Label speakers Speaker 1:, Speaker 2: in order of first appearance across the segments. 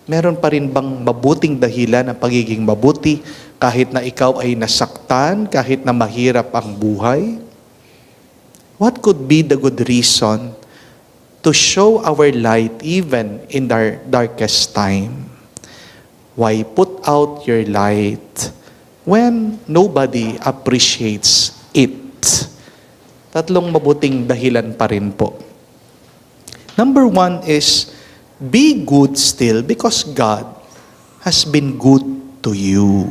Speaker 1: Meron pa rin bang mabuting dahilan ng pagiging mabuti kahit na ikaw ay nasaktan, kahit na mahirap ang buhay? What could be the good reason to show our light even in our darkest time? Why put out your light when nobody appreciates it? Tatlong mabuting dahilan pa rin po. Number 1 is, be good still because God has been good to you.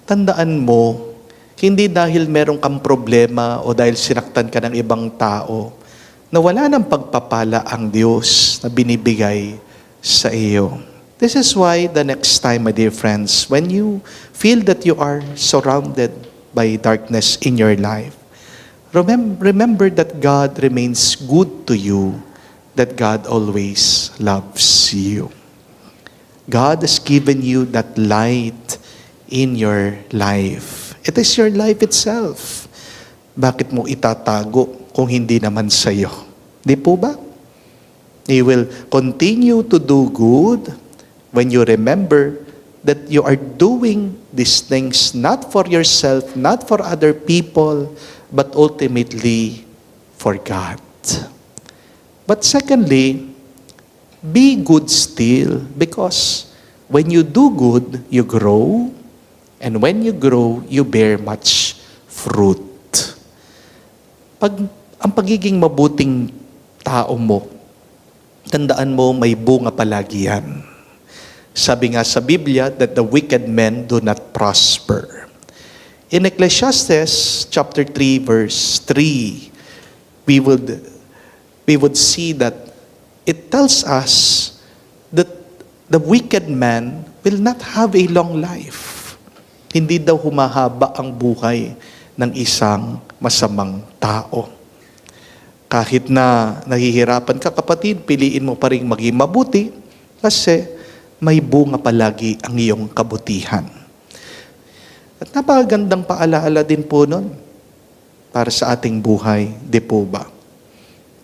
Speaker 1: Tandaan mo, hindi dahil meron kang problema o dahil sinaktan ka ng ibang tao, na wala ng pagpapala ang Diyos na binibigay sa iyo. This is why the next time, my dear friends, when you feel that you are surrounded by darkness in your life, remember that God remains good to you, that God always loves you. God has given you that light in your life. It is your life itself. Bakit mo itatago kung hindi naman sa iyo? Di po ba? You will continue to do good when you remember that you are doing these things not for yourself, not for other people, but ultimately for God. But secondly, be good still, because when you do good, you grow, and when you grow, you bear much fruit. Ang pagiging mabuting tao mo, tandaan mo may bunga palagi yan. Sabi nga sa Biblia that the wicked men do not prosper. In Ecclesiastes chapter 3 verse 3, we would see that it tells us that the wicked man will not have a long life. Hindi daw humahaba ang buhay ng isang masamang tao. Kahit na nahihirapan ka, kapatid, piliin mo pa rin maging mabuti kasi may bunga palagi ang iyong kabutihan. At napakagandang paalaala din po nun para sa ating buhay, di po ba?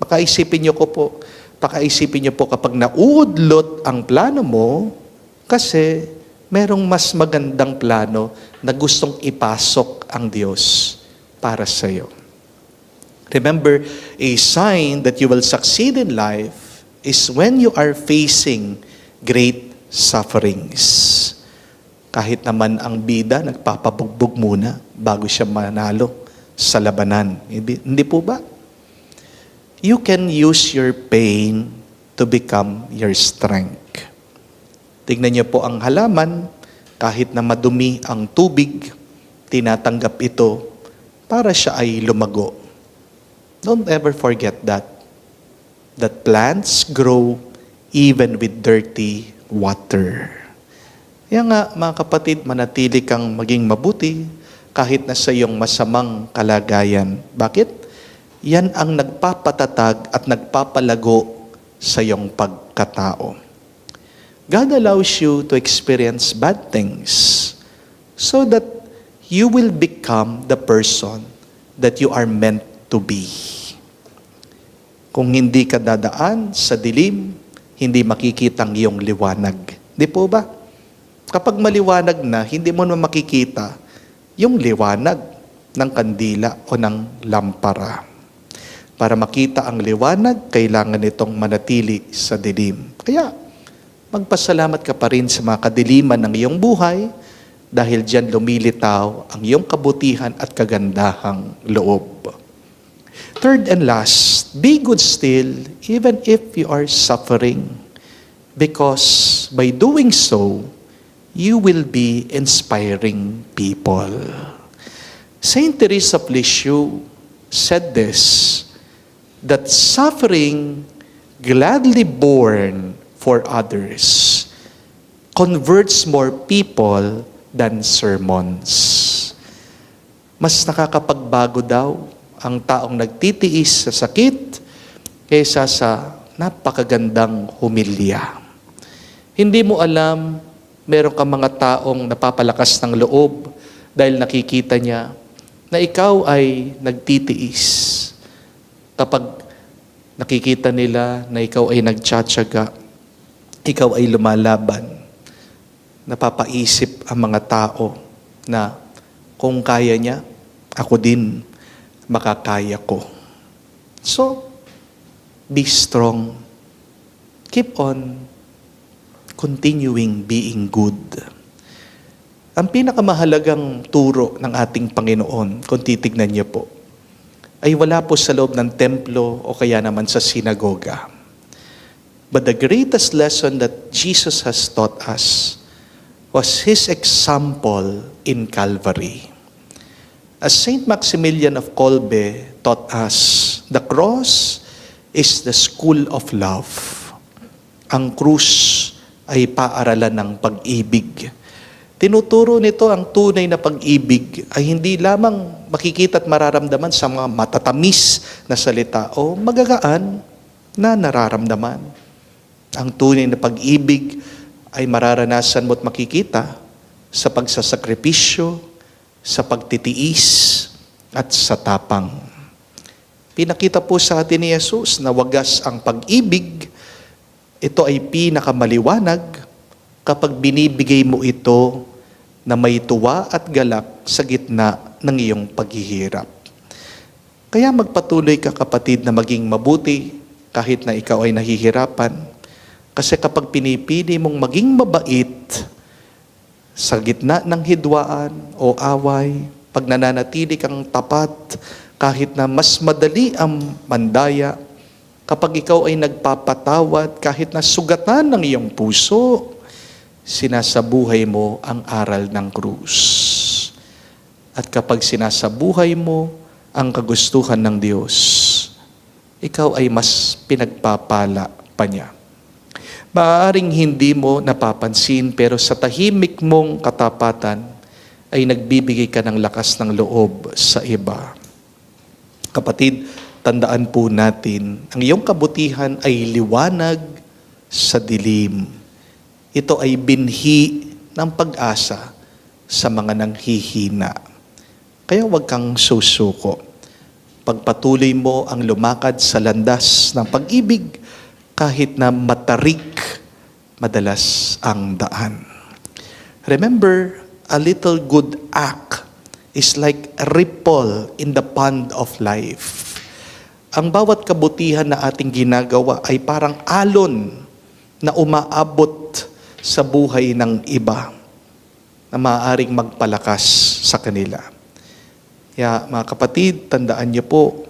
Speaker 1: Pakaisipin niyo po kapag nauudlot ang plano mo, kasi merong mas magandang plano na gustong ipasok ang Diyos para sa iyo. Remember, a sign that you will succeed in life is when you are facing great sufferings. Kahit naman ang bida, nagpapabugbog muna bago siya manalo sa labanan. Hindi po ba? You can use your pain to become your strength. Tignan niyo po ang halaman, kahit na madumi ang tubig, tinatanggap ito para siya ay lumago. Don't ever forget that plants grow even with dirty water. Kaya nga, mga kapatid, manatili kang maging mabuti kahit na sa iyong masamang kalagayan. Bakit? Yan ang nagpapatatag at nagpapalago sa iyong pagkatao. God allows you to experience bad things so that you will become the person that you are meant to be. Kung hindi ka dadaan sa dilim, hindi makikita ang iyong liwanag. Di po ba? Kapag maliwanag na, hindi mo naman makikita yung liwanag ng kandila o ng lampara. Para makita ang liwanag, kailangan itong manatili sa dilim. Kaya, magpasalamat ka pa rin sa mga kadiliman ng iyong buhay dahil diyan lumilitaw ang iyong kabutihan at kagandahang loob. Third and last, be good still even if you are suffering, because by doing so, you will be inspiring people. Saint Teresa of Lisieux said this, that suffering gladly borne for others converts more people than sermons. Mas nakakapagbago daw ang taong nagtitiis sa sakit kaysa sa napakagandang humilya. Hindi mo alam, meron kang mga taong napapalakas ng loob dahil nakikita niya na ikaw ay nagtitiis. Kapag nakikita nila na ikaw ay nagtsatsaga, ikaw ay lumalaban, napapaisip ang mga tao na kung kaya niya, ako din makakaya ko. So, be strong. Keep on continuing being good. Ang pinakamahalagang turo ng ating Panginoon, kung titignan niyo po, ay wala po sa loob ng templo o kaya naman sa sinagoga. But the greatest lesson that Jesus has taught us was His example in Calvary. As Saint Maximilian of Kolbe taught us, the cross is the school of love. Ang krus ay paaralan ng pag-ibig. Tinuturo nito ang tunay na pag-ibig ay hindi lamang makikita at mararamdaman sa mga matatamis na salita o magagaan na nararamdaman. Ang tunay na pag-ibig ay mararanasan mo at makikita sa pagsasakripisyo, sa pagtitiis, at sa tapang. Pinakita po sa atin ni Jesus na wagas ang pag-ibig. Ito ay pinakamaliwanag kapag binibigay mo ito na may tuwa at galak sa gitna ng iyong paghihirap. Kaya magpatuloy ka, kapatid, na maging mabuti kahit na ikaw ay nahihirapan. Kasi kapag pinipili mong maging mabait sa gitna ng hidwaan o away, pag nananatili kang tapat kahit na mas madali ang mandaya, kapag ikaw ay nagpapatawad kahit na sugatan ng iyong puso, sinasabuhay mo ang aral ng krus. At kapag sinasabuhay mo ang kagustuhan ng Diyos, ikaw ay mas pinagpapala pa niya. Maaaring hindi mo napapansin, pero sa tahimik mong katapatan ay nagbibigay ka ng lakas ng loob sa iba. Kapatid, tandaan po natin, ang iyong kabutihan ay liwanag sa dilim. Ito ay binhi ng pag-asa sa mga nanghihina. Kaya huwag kang susuko. Pagpatuloy mo ang lumakad sa landas ng pag-ibig, kahit na matarik madalas ang daan. Remember, a little good act is like a ripple in the pond of life. Ang bawat kabutihan na ating ginagawa ay parang alon na umaabot sa buhay ng iba na maaaring magpalakas sa kanila. Kaya mga kapatid, tandaan niyo po,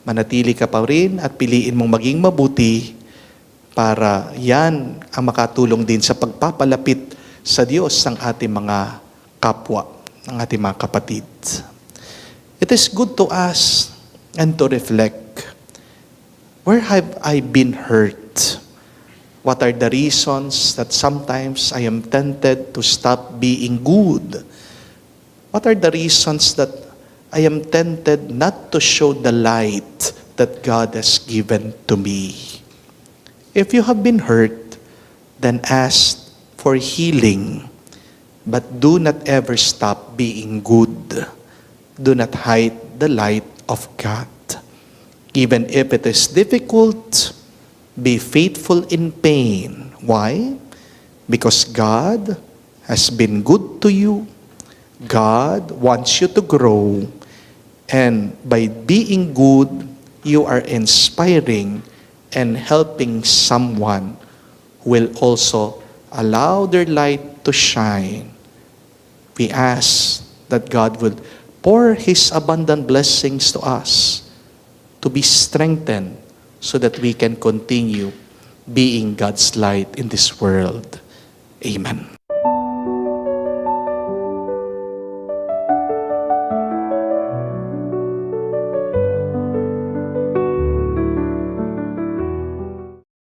Speaker 1: manatili ka pa rin at piliin mong maging mabuti para yan ang makatulong din sa pagpapalapit sa Diyos ng ating mga kapwa, ng ating mga kapatid. It is good to ask and to reflect, where have I been hurt? What are the reasons that sometimes I am tempted to stop being good? What are the reasons that I am tempted not to show the light that God has given to me? If you have been hurt, then ask for healing, but do not ever stop being good. Do not hide the light of God. Even if it is difficult, be faithful in pain. Why? Because God has been good to you. God wants you to grow. And by being good, you are inspiring and helping someone who will also allow their light to shine. We ask that God will pour His abundant blessings to us to be strengthened so that we can continue being God's light in this world. Amen.